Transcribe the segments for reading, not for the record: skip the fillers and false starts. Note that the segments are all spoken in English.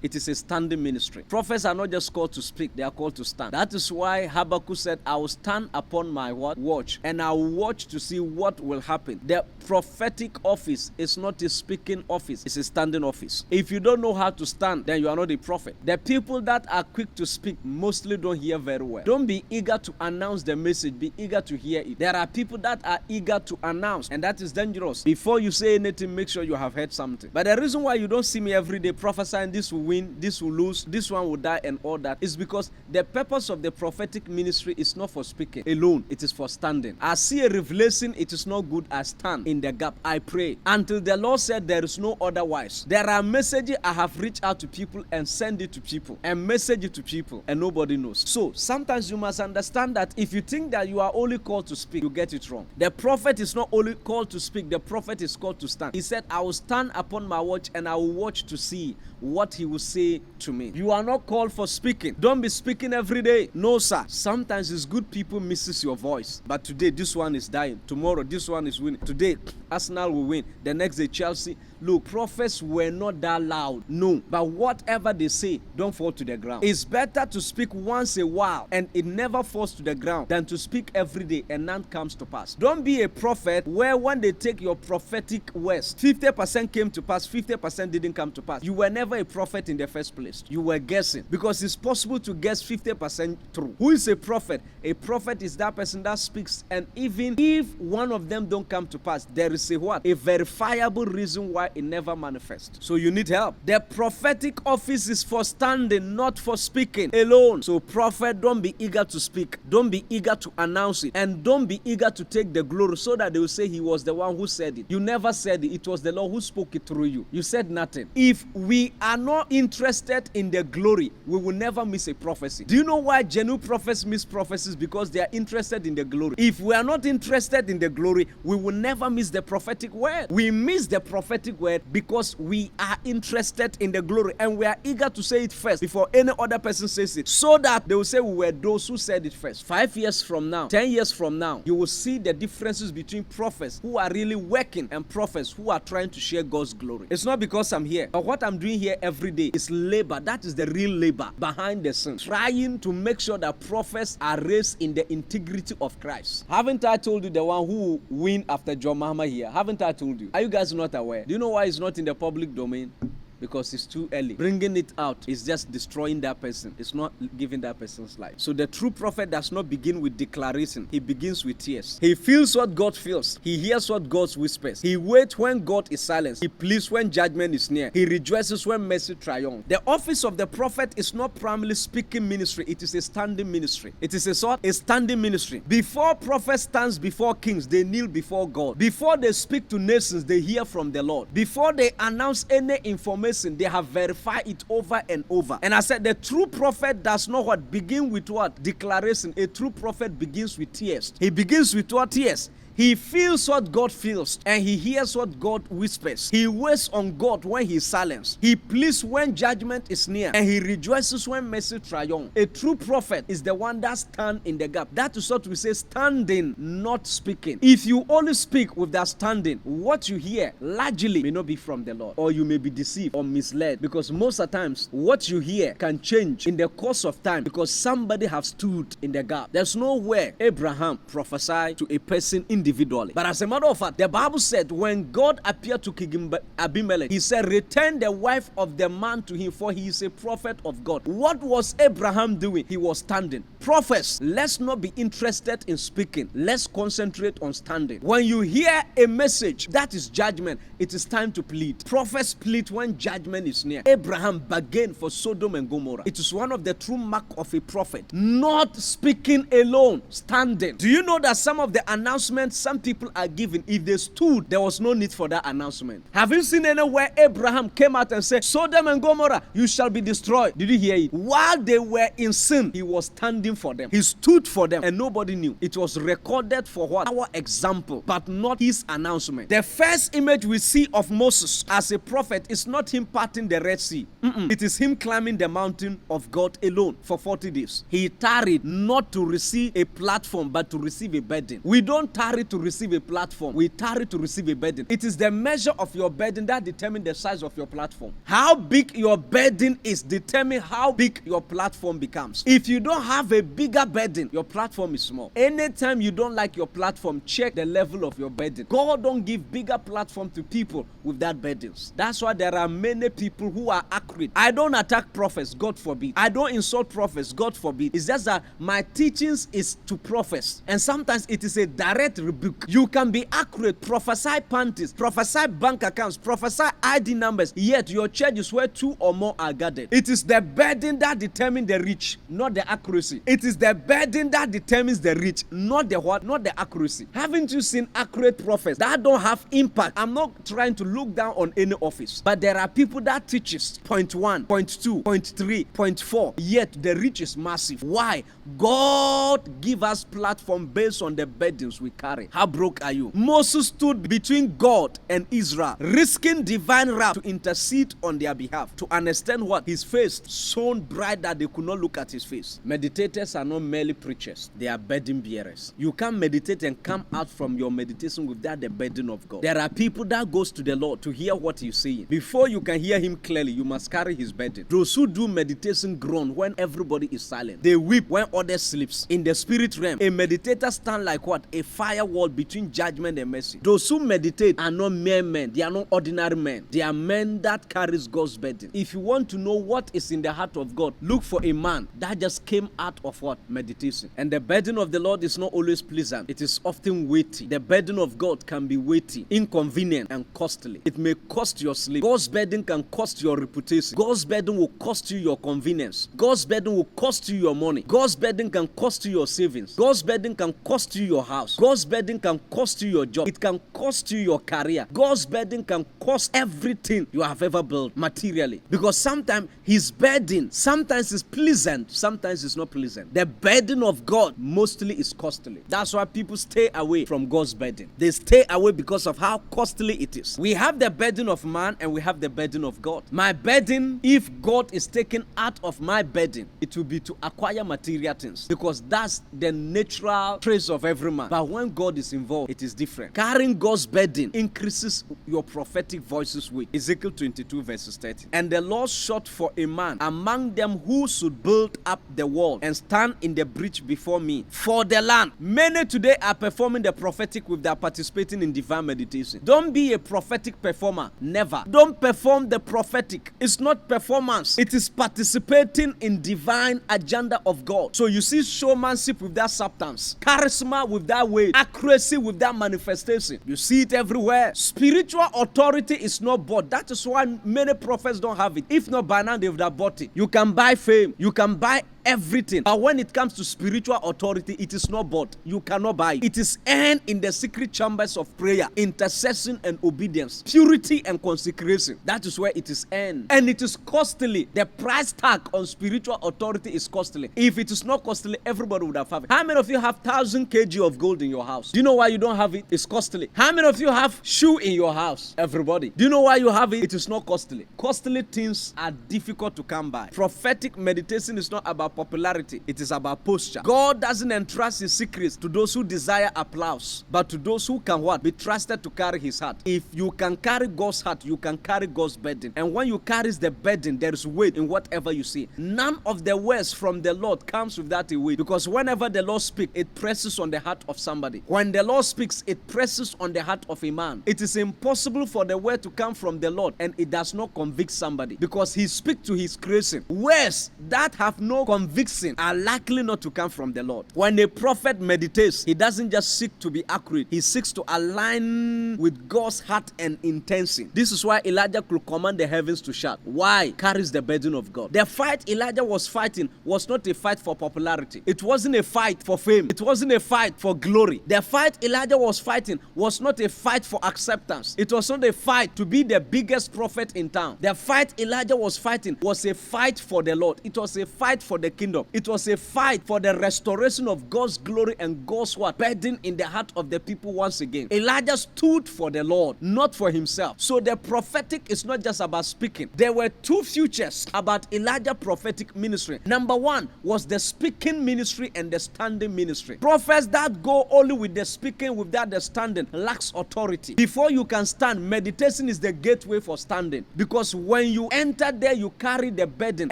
It is a standing ministry. Prophets are not just called to speak, they are called to stand. That is why Habakkuk said, I will stand upon my watch, and I will watch to see what will happen. The prophetic office is not a speaking office, it's a standing office. If you don't know how to stand, then you are not a prophet. The people that are quick to speak mostly don't hear very well. Don't be eager to announce the message, be eager to hear it. There are people that are eager to announce, and that is dangerous. Before you say anything, make sure you have heard something. But the reason why you don't see me every day prophesying this will win, this will lose, this one will die, and all that is because the purpose of the prophetic ministry is not for speaking alone, it is for standing. I see a revelation, it is not good, I stand in the gap, I pray until the Lord said there is no otherwise. There are messages I have reached out to people and send it to people and message it to people, and nobody knows. So sometimes you must understand that if you think that you are only called to speak, you get it wrong. The prophet is not only called to speak, the prophet is called to stand. He said, I will stand upon my watch and I will watch to see what he will say to me. You are not called for speaking. Don't be speaking every day. No, sir. Sometimes it's good people misses your voice. But today, this one is dying. Tomorrow, this one is winning. Today, Arsenal will win. The next day, Chelsea. Look, prophets were not that loud. No. But whatever they say, don't fall to the ground. It's better to speak once a while and it never falls to the ground than to speak every day and none comes to pass. Don't be a prophet where when they take your prophetic words, 50% came to pass, 50% didn't come to pass. You were never a prophet in the first place. You were guessing, because it's possible to guess 50% true. Who is a prophet? A prophet is that person that speaks, and even if one of them don't come to pass, there is a what? A verifiable reason why it never manifests. So you need help. The prophetic office is for standing, not for speaking alone. So prophet, don't be eager to speak. Don't be eager to announce it. And don't be eager to take the glory so that they will say he was the one who said it. You never said it. It was the Lord who spoke it through you. You said nothing. If we are not interested in the glory, we will never miss a prophecy. Do you know why genuine prophets miss prophecies? Because they are interested in the glory. If we are not interested in the glory, we will never miss the prophetic word. We miss the prophetic word because we are interested in the glory and we are eager to say it first before any other person says it, so that they will say we were those who said it first. 5 years from now, 10 years from now, you will see the differences between prophets who are really working and prophets who are trying to share God's glory. It's not because I'm here, but what I'm doing here every day is labor. That is the real labor behind the scene, trying to make sure that prophets are raised in the integrity of Christ. Haven't I told you the one who will win after John Mahama here? Haven't I told you? Are you guys not aware? Do you know why it's not in the public domain? Because it's too early. Bringing it out is just destroying that person. It's not giving that person's life. So the true prophet does not begin with declaration. He begins with tears. He feels what God feels. He hears what God whispers. He waits when God is silent. He pleads when judgment is near. He rejoices when mercy triumphs. The office of the prophet is not primarily speaking ministry. It is a standing ministry. It is a standing ministry. Before prophet stands before kings, they kneel before God. Before they speak to nations, they hear from the Lord. Before they announce any information, they have verified it over and over. And I said the true prophet does not begin with what? Declaration. A true prophet begins with tears. He begins with what? Tears. He feels what God feels and he hears what God whispers. He waits on God when he is silenced. He pleads when judgment is near and he rejoices when mercy triumphs. A true prophet is the one that stands in the gap. That is what we say, standing, not speaking. If you only speak with that standing, what you hear largely may not be from the Lord, or you may be deceived or misled, because most of the times what you hear can change in the course of time because somebody has stood in the gap. There's nowhere Abraham prophesied to a person individually. But as a matter of fact, the Bible said when God appeared to King Abimelech, he said, return the wife of the man to him, for he is a prophet of God. What was Abraham doing? He was standing. Prophets, let's not be interested in speaking. Let's concentrate on standing. When you hear a message that is judgment, it is time to plead. Prophets plead when judgment is near. Abraham bargained for Sodom and Gomorrah. It is one of the true marks of a prophet. Not speaking alone, standing. Do you know that some of the announcements some people are giving, if they stood, there was no need for that announcement? Have you seen anywhere Abraham came out and said, Sodom and Gomorrah, you shall be destroyed? Did you hear it? While they were in sin, he was standing stand for them. He stood for them and nobody knew. It was recorded for what? Our example, but not his announcement. The first image we see of Moses as a prophet is not him parting the Red Sea. It is him climbing the mountain of God alone for 40 days. He tarried not to receive a platform, but to receive a burden. We don't tarry to receive a platform. We tarry to receive a burden. It is the measure of your burden that determines the size of your platform. How big your burden is determines how big your platform becomes. If you don't have a bigger burden, your platform is small. Anytime you don't like your platform, check the level of your burden. God don't give bigger platform to people with that burdens. That's why there are many people who are accurate. I don't attack prophets, God forbid. I don't insult prophets, God forbid. It's just that my teachings is to prophets, and sometimes it is a direct rebuke. You can be accurate, prophesy panties, prophesy bank accounts, prophesy ID numbers, yet your church is where 2 or more are gathered. It is the burden that determines the reach, not the accuracy. It is the burden that determines the reach, not the what, not the accuracy. Haven't you seen accurate prophets that don't have impact? I'm not trying to look down on any office, but there are people that teaches point 1, point 2, point 3, point 4, yet the reach is massive. Why? God give us platform based on the burdens we carry. How broke are you? Moses stood between God and Israel, risking divine wrath to intercede on their behalf, to understand what? His face shone bright that they could not look at his face. Meditators are not merely preachers, they are burden bearers. You can't meditate and come out from your meditation without the burden of God. There are people that goes to the Lord to hear what he's saying. Before you can hear him clearly, you must carry his burden. Those who do meditation groan when everybody is silent. They weep when others sleeps. In the spirit realm, a meditator stand like what? A firewall between judgment and mercy. Those who meditate are not mere men. They are not ordinary men. They are men that carries God's burden. If you want to know what is in the heart of God, look for a man that just came out of what? Meditation. And the burden of the Lord is not always pleasant. It is often weighty. The burden of God can be weighty, inconvenient, and costly. It may cost your sleep. God's burden can cost your reputation. God's burden will cost you your convenience. God's burden will cost you your money. God's burden can cost you your savings. God's burden can cost you your house. God's burden can cost you your job. It can cost you your career. God's burden can cost everything you have ever built materially. Because sometimes his burden, sometimes is pleasant, sometimes it's not pleasant. The burden of God mostly is costly. That's why people stay away from God's burden. They stay away because of how costly it is. We have the burden of man and we have the burden of God. My burden, if God is taken out of my burden, it will be to acquire material things, because that's the natural trace of every man. But when God is involved, it is different. Carrying God's burden increases your prophetic voices weight. Ezekiel 22 verses 30. And the Lord sought for a man among them who should build up the wall and stand in the breach before me for the land. Many today are performing the prophetic without participating in divine meditation. Don't be a prophetic performer. Never. Don't perform the prophetic. It's not performance. It is participating in divine agenda of God. So you see showmanship with that substance, charisma with that weight, accuracy with that manifestation. You see it everywhere. Spiritual authority is not bought. That is why many prophets don't have it. If not, by now they would have bought it. You can buy fame. You can buy everything. But when it comes to spiritual authority, it is not bought. You cannot buy it. It is earned in the secret chambers of prayer, intercession and obedience, purity and consecration. That is where it is earned. And it is costly. The price tag on spiritual authority is costly. If it is not costly, everybody would have it. How many of you have 1,000 kg of gold in your house? Do you know why you don't have it? It's costly. How many of you have shoe in your house? Everybody. Do you know why you have it? It is not costly. Costly things are difficult to come by. Prophetic meditation is not about popularity. It is about posture. God doesn't entrust his secrets to those who desire applause, but to those who can what? Be trusted to carry his heart. If you can carry God's heart, you can carry God's burden. And when you carry the burden, there is weight in whatever you see. None of the words from the Lord comes without a weight, because whenever the Lord speaks, it presses on the heart of somebody. When the Lord speaks, it presses on the heart of a man. It is impossible for the word to come from the Lord and it does not convict somebody, because he speaks to his creation. Words that have no conviction are likely not to come from the Lord. When a prophet meditates, he doesn't just seek to be accurate, he seeks to align with God's heart and intention. This is why Elijah could command the heavens to shut. Why? Carries the burden of God. The fight Elijah was fighting was not a fight for popularity. It wasn't a fight for fame. It wasn't a fight for glory. The fight Elijah was fighting was not a fight for acceptance. It was not a fight to be the biggest prophet in town. The fight Elijah was fighting was a fight for the Lord. It was a fight for the kingdom. It was a fight for the restoration of God's glory and God's what? Burden in the heart of the people once again. Elijah stood for the Lord, not for himself. So the prophetic is not just about speaking. There were two futures about Elijah's prophetic ministry. Number one was the speaking ministry and the standing ministry. Prophets that go only with the speaking without the standing lacks authority. Before you can stand, meditation is the gateway for standing. Because when you enter there, you carry the burden,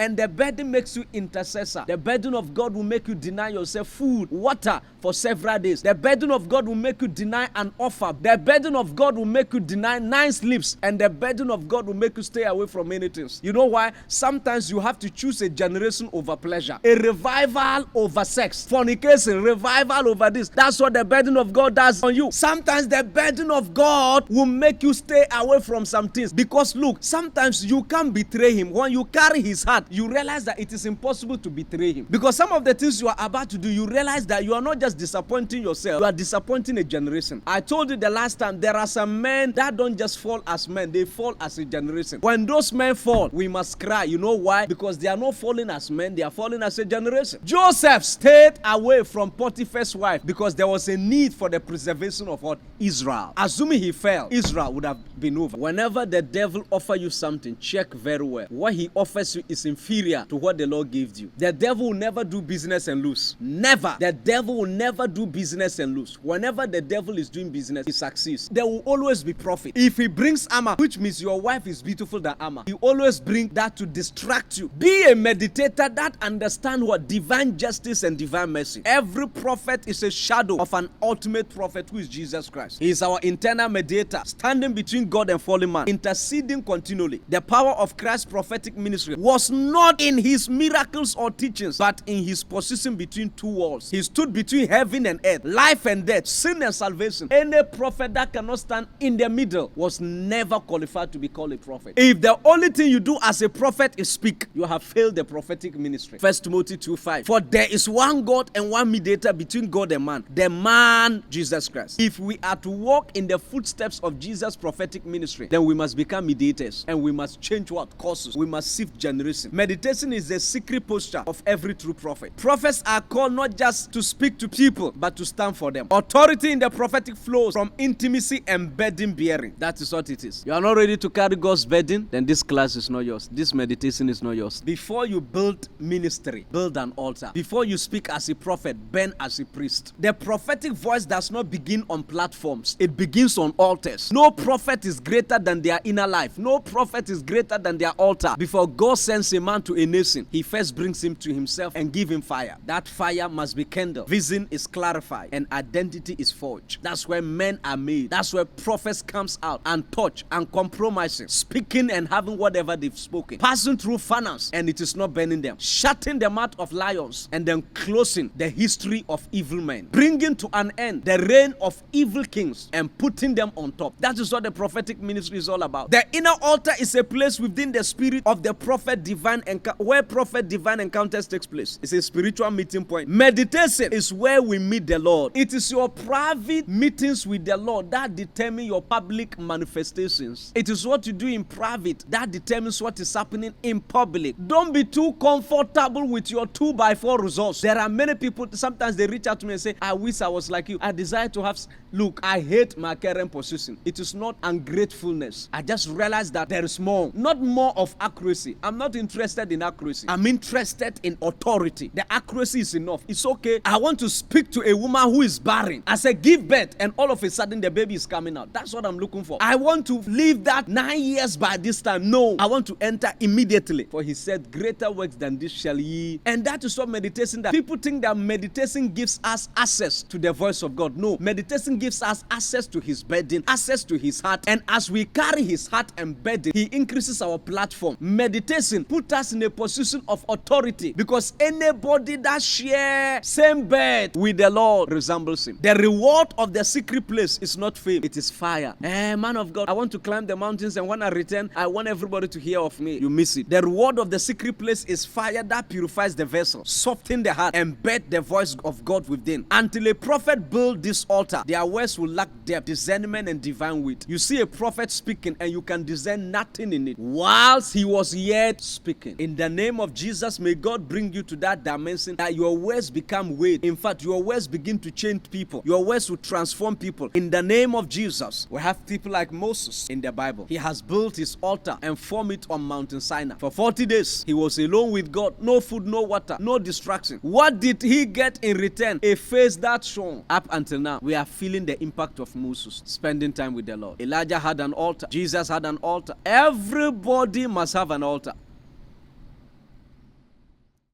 and the burden makes you intercessor. The burden of God will make you deny yourself food, water for several days. The burden of God will make you deny an offer. The burden of God will make you deny 9 sleeps, and the burden of God will make you stay away from many things. You know why? Sometimes you have to choose a generation over pleasure, a revival over sex, fornication, revival over this. That's what the burden of God does on you. Sometimes the burden of God will make you stay away from some things, because look, sometimes you can't betray him. When you carry his heart, you realize that it is impossible to betray him, because some of the things you are about to do, you realize that you are not just disappointing yourself, you are disappointing a generation. I told you the last time, there are some men that don't just fall as men, they fall as a generation. When those men fall, we must cry. You know why? Because they are not falling as men, they are falling as a generation. Joseph stayed away from Potiphar's wife because there was a need for the preservation of what? Israel. Assuming he fell, Israel would have been over. Whenever the devil offers you something, check very well. What he offers you is inferior to what the Lord gave you. The devil will never do business and lose. Never. The devil will never do business and lose. Whenever the devil is doing business, he succeeds. There will always be profit. If he brings armor, which means your wife is beautiful than armor, he always brings that to distract you. Be a meditator that understands what? Divine justice and divine mercy. Every prophet is a shadow of an ultimate prophet, who is Jesus Christ. He is our internal mediator, standing between God and fallen man, interceding continually. The power of Christ's prophetic ministry was not in his miracles or teachings, but in his position between two walls. He stood between heaven and earth, life and death, sin and salvation. Any prophet that cannot stand in the middle was never qualified to be called a prophet. If the only thing you do as a prophet is speak, you have failed the prophetic ministry. 1 Timothy 2:5. For there is one God and one mediator between God and man, the man Jesus Christ. If we are to walk in the footsteps of Jesus' prophetic ministry, then we must become mediators, and we must change what? Courses. We must sift generation. Meditation is the secret posture of every true prophet. Prophets are called not just to speak to people, but to stand for them. Authority in the prophetic flows from intimacy and burden bearing. That is what it is. You are not ready to carry God's burden, then this class is not yours. This meditation is not yours. Before you build ministry, build an altar. Before you speak as a prophet, burn as a priest. The prophetic voice does not begin on platforms. It begins on altars. No prophet is greater than their inner life. No prophet is greater than their altar. Before God sends a man to a nation, he first brings him to himself and give him fire. That fire must be kindled. Vision is clarified and identity is forged. That's where men are made. That's where prophets comes out and touch and compromising, speaking and having whatever they've spoken, passing through funnels and it is not burning them, shutting the mouth of lions and then closing the history of evil men, bringing to an end the reign of evil kings and putting them on top. That is what the prophetic ministry is all about. The inner altar is a place within the spirit of the prophet divine where prophet divine encounters takes place. It's a spiritual meeting point. Meditation is where we meet the Lord. It is your private meetings with the Lord that determine your public manifestations. It is what you do in private that determines what is happening in public. Don't be too comfortable with your 2x4 results. There are many people, sometimes they reach out to me and say, I wish I was like you. I desire to have... Look, I hate my current position. It is not ungratefulness. I just realized that there is more. Not more of accuracy. I'm not interested in accuracy. I'm interested in authority. The accuracy is enough. It's okay. I want to speak to a woman who is barren. I say, give birth, and all of a sudden the baby is coming out. That's what I'm looking for. I want to live that 9 years by this time. No, I want to enter immediately. For he said, greater works than this shall ye. And that is what meditation does. People think that meditation gives us access to the voice of God. No, meditation gives us access to his burden, access to his heart. And as we carry his heart and burden, he increases our platform. Meditation puts us in a position of authority, because anybody that shares same bed with the Lord resembles him. The reward of the secret place is not fame, it is fire. Man of God, I want to climb the mountains, and when I return, I want everybody to hear of me. You miss it. The reward of the secret place is fire that purifies the vessel, softens the heart, and bed the voice of God within. Until a prophet builds this altar, their words will lack depth, discernment, and divine wit. You see a prophet speaking, and you can discern nothing in it, whilst he was yet speaking. In the name of Jesus, may God God bring you to that dimension that your words become weight. In fact, your words begin to change people. Your words will transform people. In the name of Jesus, we have people like Moses in the Bible. He has built his altar and formed it on Mountain Sinai. For 40 days, he was alone with God. No food, no water, no distraction. What did he get in return? A face that shone. Up until now, we are feeling the impact of Moses spending time with the Lord. Elijah had an altar. Jesus had an altar. Everybody must have an altar.